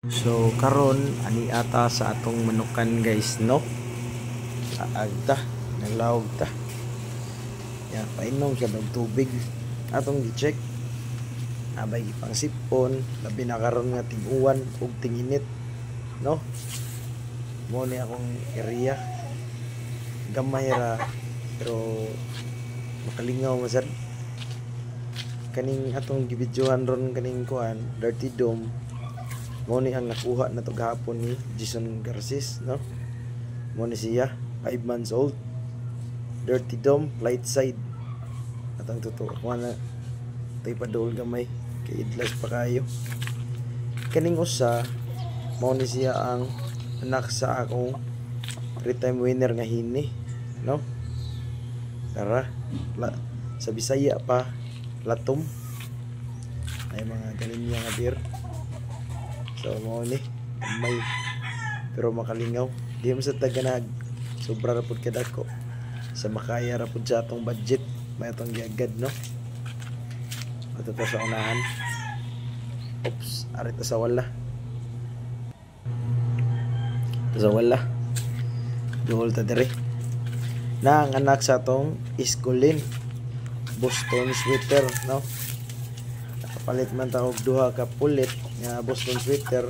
So karon ani ata sa atong manukan guys, no? Agta, nalawag ta. Ya, painom siya ng tubig. Atong gi-check. Abay pang sipon, labi na karon nga ting-uwan ug ting-init, no? Mo ni akong area. Gamay ra pero makalingaw masad. Kaning atong gibidyohan ron kaning kuan, Dirty Dome. Mo ni ang nakuha na to gahapon ni Jason Garces, no? Mo ni siya 5 months old. Dirty Dome, light side. Atang totoo ko na tay padol gamay kay idlas pa kayo. Kaning usa mo ni siya ang anak sa akong 3-time winner nga hini, no? Tara, sa Bisaya pa latom. Ay mga galing nga beer. So mo ni may pero makalingaw. Di mo sa taganag. Sobra ra pud kadako. Sa makaya ra pud sa atong budget, may atong giagad, no? Ato ta sa unahan. Oops, ari ta sa wala. Sa wala. Duol ta dire. Na ang anak sa atong Iskulin. Boston sweater, no? Nakapalit man ta og duha ka pulit nga Boston sweater.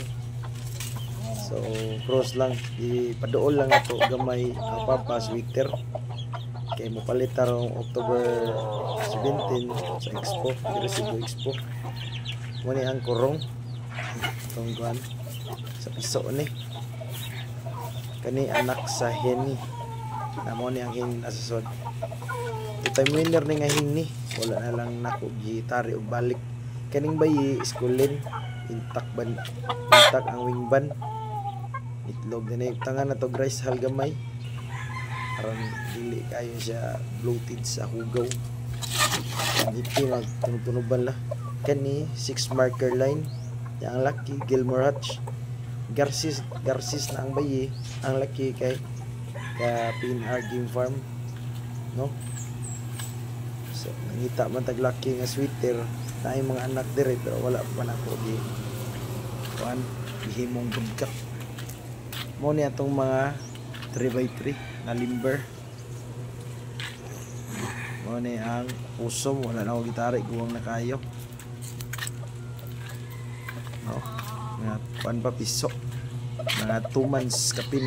So cross lang, ipaduol lang ato gamay ang papa sweater. Kay mo palit tarong October 17 sa Expo, Cebu Expo. Mo ni ang kurong tong kuan sa piso ni. Kani anak sa Heni. Na mo ni ang hin asasod. Time winner ni nga hini, wala na lang nako gitari og balik. Kaning bayi Iskulin intact ang wingban. Itlog na tangan na to rice hal gamay. Aron dili kayo siya bloated sa hugaw. Ang iti magtunog-tunuban la. Kani 6 marker line. Yang laki Gilmore Hatch. Garcis na ang bayi. Ang laki kay PNR Game Farm, no? So nangita man tag laki nga sweater na ay mga anak dire pero wala pa na ko di kuan gihimong budkak. Mo ni atong mga 3x3 na limber. Mo ni ang usom, wala na ko gitari guwang na kayo, no? Nga kuan pa piso mga 2 months kapin.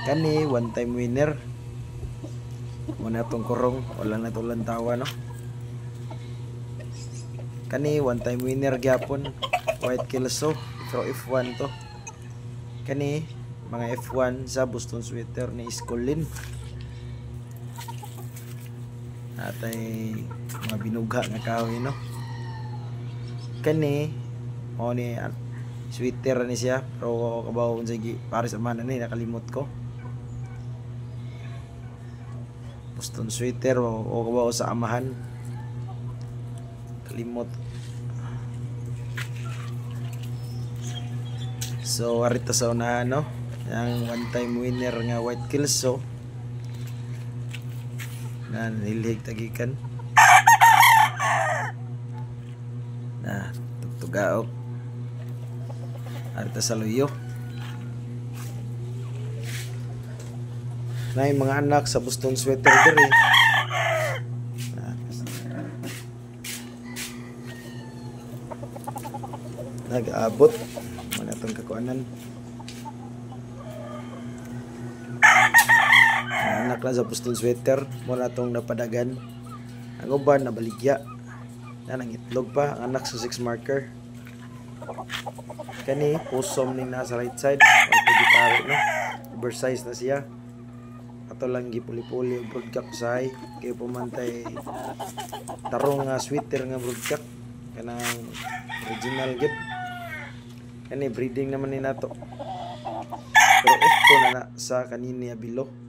Kani 1-time winner. Mo na atong kurong, wala na to lantawa, no? Kani 1-time winner gyapon, white kilso, throw F1 to. Kani mga F1 sa Boston sweater ni Iskulin. Atay mga binugha nga kahoy, no? Kani mo ni sweater ni siya pero kabaw sige para sa man ni nakalimot ko. Boston sweater o kabaw sa amahan. Kalimot. So arita sa unahan, no? Yang 1-time winner nga white kilso na nilhig tagikan na tugtugaok arita sa luyo na yung mga anak sa Boston sweater dire. Nag-aabot mga itong kakuanan. Anak lang sa Boston sweater muna itong napadagan. Ang uban nabaligya na nang itlog pa ang anak sa 6 marker. Kani pusom ni nasa right side o gitari, no? Oversize na siya. Ato lang gipuli-puli og broadcast usahay kay pumantay tarong nga sweater nga broadcast kanang original gid. Kani breeding naman ni nato. Pero ito na sa kanini abilo.